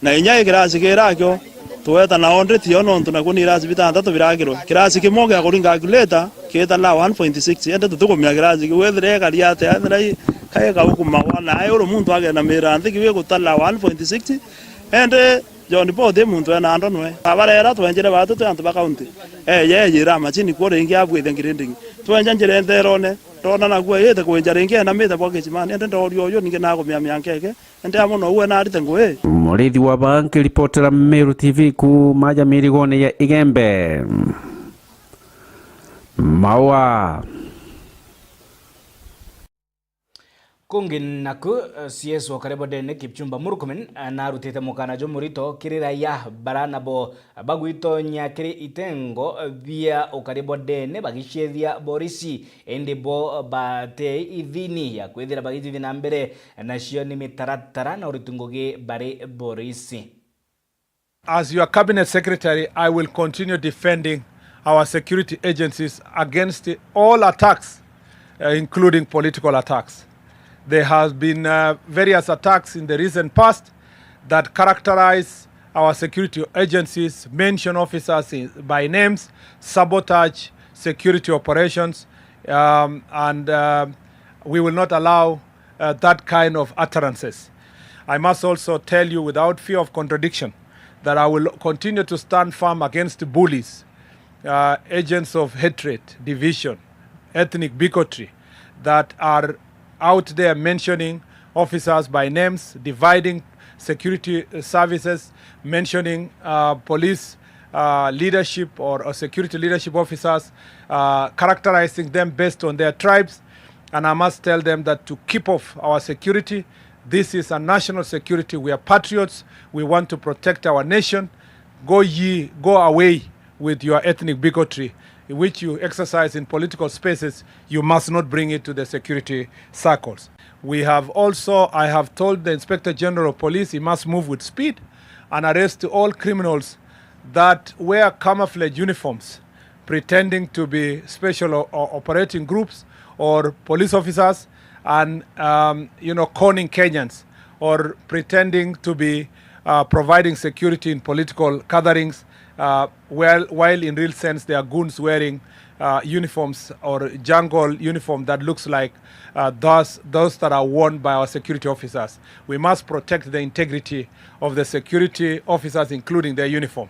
na inya kirasi kirakyo tweta na onde tio nonto na kuni kirasi bitandatu biragirwe kirasi kimoge akuringa calculator kita na 1.6 ende tutukumya kirasi kiwethire kali ate athrai kaye ka ukuma wana ayo muntu agena mirande kiwe gutala 1.6 ende John Bote muntu ena ndo nwe abarera twenjere batu twantu ba county ye yira machini ko ringi abwithe ngirinding twenja njire nderone tona na gwe yete kwenja ringi na mita bwa kichimani ende ndo ryo ninge na gumia miankeke ende amuno uwe na arite ngwe Murithi wa banki reportera Meru TV ku maja mirigone ya Igembe Mawa Kungi naku CS wa Karebo Dene Kipchumba Murkomen narutite mukana jo murito kirira ya barana bo baguito nyakiri itengo via Karebo Dene bagishethia borisi ende bo bate idhini ya kwethira bagiti thina mbere nacio ni mitaratara na uritungoge bare borisi. As your cabinet secretary, I will continue defending our security agencies against all attacks, including political attacks. There has been various attacks in the recent past that characterize our security agencies, mention officers by names, sabotage security operations, and we will not allow that kind of utterances. I must also tell you without fear of contradiction that I will continue to stand firm against bullies, agents of hatred, division, ethnic bigotry that are out there mentioning officers by names, dividing security services, mentioning police leadership or security leadership officers, characterizing them based on their tribes. And I must tell them that to keep off our security, this is a national security. We are patriots. We want to protect our nation. Go away with your ethnic bigotry, which you exercise in political spaces. You must not bring it to the security circles. I have told the Inspector General of Police he must move with speed and arrest all criminals that wear camouflage uniforms, pretending to be special operating groups or police officers and conning Kenyans, or pretending to be providing security in political gatherings, while in real sense they are goons wearing uniforms or jungle uniform that looks like those that are worn by our security officers. We must protect the integrity of the security officers, including their uniform.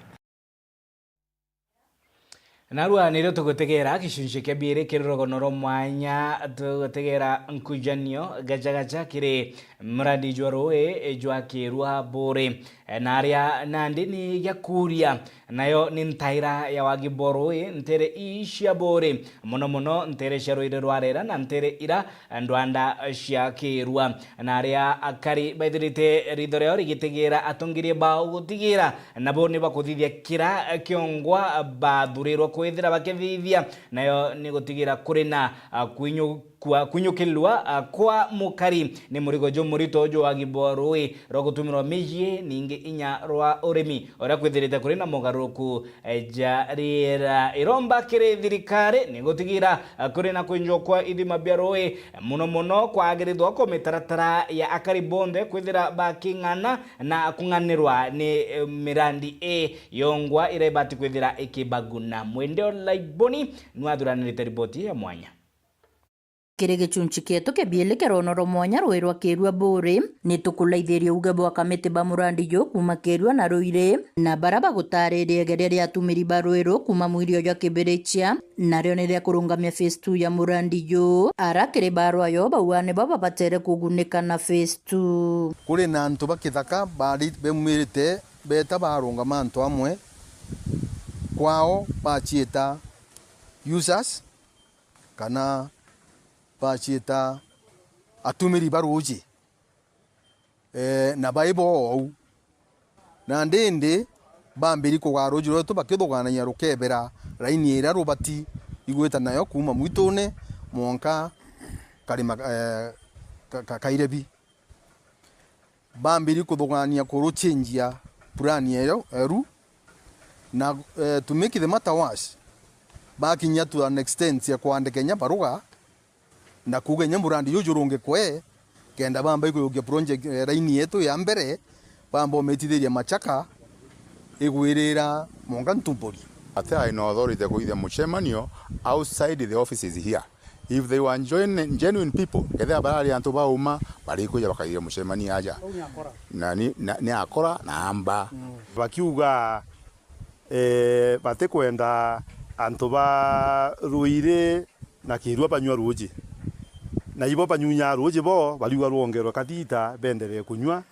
Narua niro tugutegera gicunjĩ kĩa mbere kĩrũgonoro mwanya tugutegera nkujanio gacha kire mradi jwa roe jwa kirwa bore na aria nandi ni gyakuria nayo ni ntaira ya wagiboroe ntere ishia bore muno ntere sharoire rwarera na ntere ira ndwanda cia kirwa na aria akari baithirite ridore ori gitegera atongirie ba gutigira nabo ni bakuthithia kira kiongwa bathurirwo kwithira bakithithia nayo ni gutigira kuri na kunyukilwa kwa mukari ni murigo jo murito jo wagiboroe rogutumirwa mijie ninge inya rwa urimi ora kwithirite kuri na mugaruku jarira iromba kire thirikari ni gutigira kuri na kwinjo kwa ithima biaroe muno kwagirirwa ko mitaratara ya akari bonde kwithira bakingana na kunganirwa ni mirandi yongwa irebati kwithira ikibaguna mwendeo laiboni nwadhuranirite ripoti ya mwanya. Kire gicunci kietu kebiele keronoro mwanya rwerwa kirwa bore ni tukulaithiria ugabo wa kamete ba murandi jo kuma kirwa na roire na baraba gutariria gerere atumiri barwero kuma mwirio ya kiberechia na ryo ni ria kurungamia phase 2 ya murandi jo arakire barwa yo bawane baba batere kugunika na phase 2 kuri na antu bakithaka bari bemumirite beta barungama antu amwe kwao bachieta users kana bachieta atumiri baruji na baibo na ndende bambiri kugarujiro to bakithugana ya rukebera raini ira rubati igweta nayo kuma mwitone monka kalima kairebi bambiri kuthugania kuruchinjia plani eyo eru na to make the matter worse bakinya to an extent ya kwandikenya baruga na kugenya murandi yujurunge kwe kenda bamba ikuyogia project raini yetu ya mbere bamba metithiria machaka igwirira monga ntumburi I know authority kuithia muchemanio outside the offices here if they were genuine people kethe barari antu bauma bari kuja bakagira mucemani aja na ni akora na amba bakiuga bate kwenda antu ba ruire na kirua banywa ruji na ibo banyunya ruji bo baliwa ruongero kadita bendere kunywa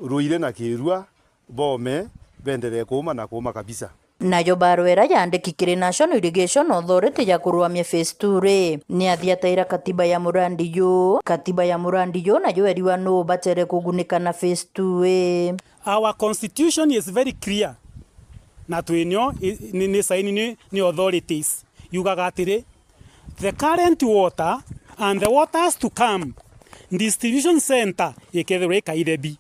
ruire na kirua bome bendere kuma na kuma kabisa. Nayo barwera yandikikire National Irrigation Authority ya kurwamia phase 2 ni athiataira katiba ya Murandiyo nayo eriwa no batere kugunika na phase 2. Our constitution is very clear na twenyo ni saini ni authorities yugaga atire the current water and the waters to come distribution center ikethire kairebi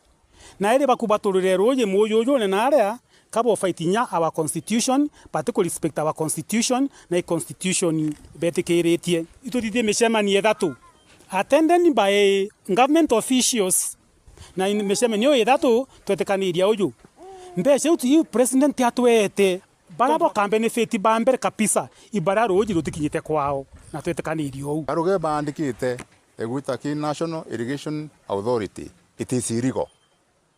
na ere bakubaturire roje moyo na area kabo fightinya our constitution particularly respect our constitution na constitution betekeretie itodide meshemani ethatu attended by government officials na meshemani yo ethatu twetekaniria uyu mbese uti president atwete barabo ka benefit bambere kapisa ibara roji rutikinyite kwao na twetekaniria uyu aruge bandikite egwita ki National Irrigation Authority it is illegal.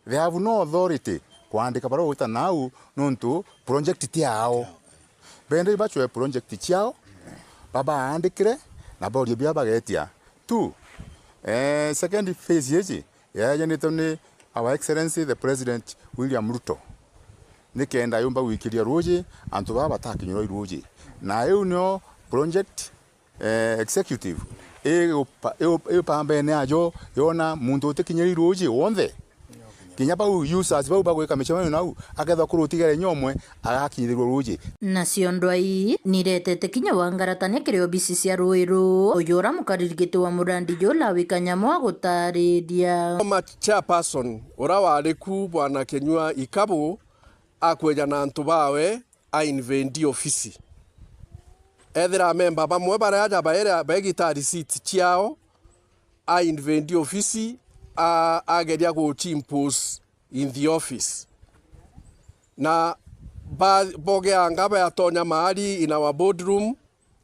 They have no authority kuandika barua gwita nau nontu project tiao bende bachwe project tiao baba andikire na bodi bia bagetia tu second phase yeji ya janitoni our excellency the president William Ruto nikenda yumba wikiria roji antu baba takinyoro roji na yo project executive e pambe ne ajo yona muntu tekinyeri roji wonde kinya bau users bau bagweka micemano nau agetha kurutigere nyomwe agakinyirwo ruji nacio ndwai niretete kinya wangaratania kirio bisi cia ruiru uyura mukaririgite wa Murandiyo Lawikanyamo agutariria chairperson ora wariku bwana Kenyua Ikabu akweja na antu bawe a invendi ofisi ethera member bamwe baraja baera begita receipt ciao a invendi ofisi ageria go impose in the office na boge angaba ya tonya mahali in our boardroom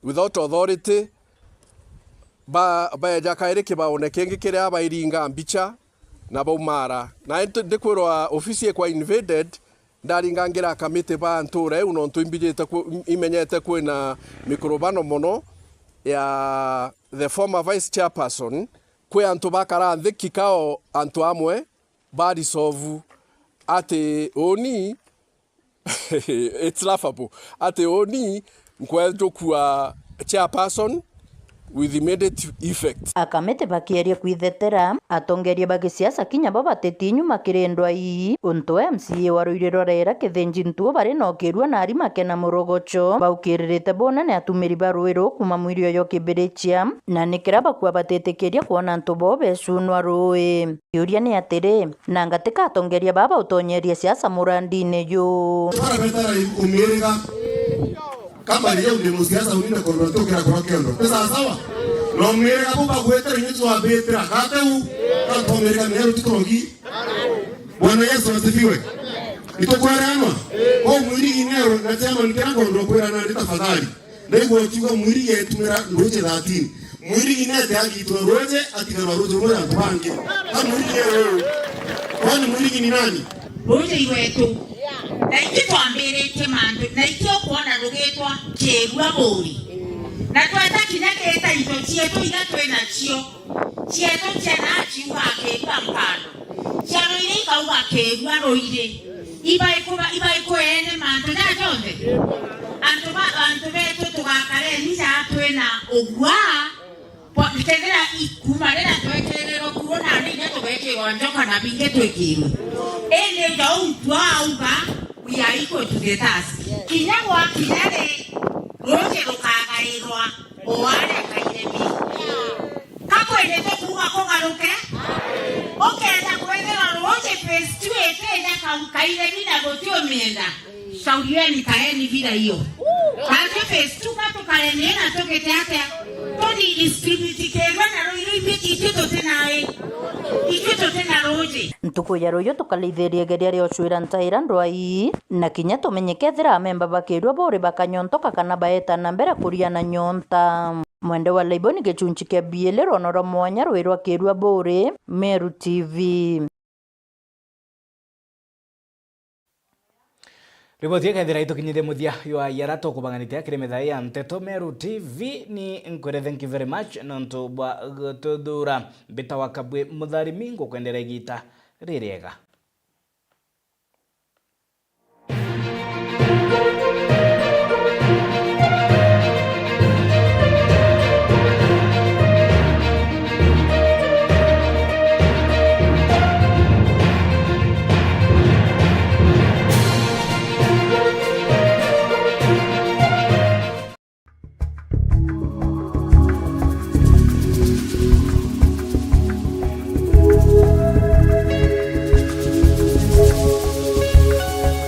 without authority ba ya kaire kibaoneke ngikire aba iringa mbicha na baumara na ndekwirwa office kwa invaded ndaringangira kamite ba nture uno ntuimbijete imenyete kwina mikrobano mono ya the former vice chairperson kwe antu bakara kikao antu amwe badi sovu ate oni it's laughable ate oni nkwejo kwa chairperson with immediate effect akamete bakieria kwithetera atongeria bagisiasa kinya babateti nyuma kirendwa ii unto MCA waruiriro rera kithenji ntuo bari no kirua na ari makena murogocho baukirite bona ne atumiri baruiro kuma mwirio yo kibirichia na nikira bakwa batetekeria kuona ntu bobe sunwa ruwe yuria ni atire na ngatika atongeria baba utonyeria siasa Murandine yo umiriga kama leo ndio siasa unina kwa ndoto kila kwa kendo pesa sawa no miriga baba kwete rinyi wa betra kateu kwa miriga nero tukongi Bwana Yesu asifiwe itokwarianwa kwa mwiri nero nasema nikana kwa ndoto kwa na tafadhali ndio kiwa mwiri yetumira roje 13 mwiri inete akitwa roje atikana roje moja tupange kama mwiri nero kwani mwiri ni nani roje iwetu na ikitwambirite mandu na ikio kuona rugetwa kirua buri na twata kinya keta indo cietu ina twena cio cietu ciana ciuga kirua mpando ciano iri kauga kirua roire iba ene mandu na jonde antu betu tugakare ni ca twena ogwa Tendera ikumarera twekerero kuona nini tugekirwa njoka na binge twekirwe ene ndio untwauga we are equal to the task kinyagwa kinare roje rukagairwa oare kairemi kako ene to kuga kogaruke okenda kwendera roje phase 2 etenda kairemi na gotio mienda shaurieni kaeni bila hiyo kaje phase 2 kato karenena tokete atia Tony distributikirwa na roiro ibiki ituto tena roje ntuko ya royo tukalitheria geria rio chwira ntaira ndwai na kinya tumenyekethira memba bakirwa bore bakanyontoka kana baeta na mbere kuria na nyonta Mwende wa Laibo ni gĩchunchi kĩa biele ronoro mwanya rwĩrwa kĩrua Bũrĩ, Meru TV. Riboti yakaithira itukinyithia muthia ywa yarato kubanganite akire methai ya Nteto Meru TV ni nkore. Thank you very much nonto bwa gutudura bita wakabwe mutharimi ngukwendera igita ririega.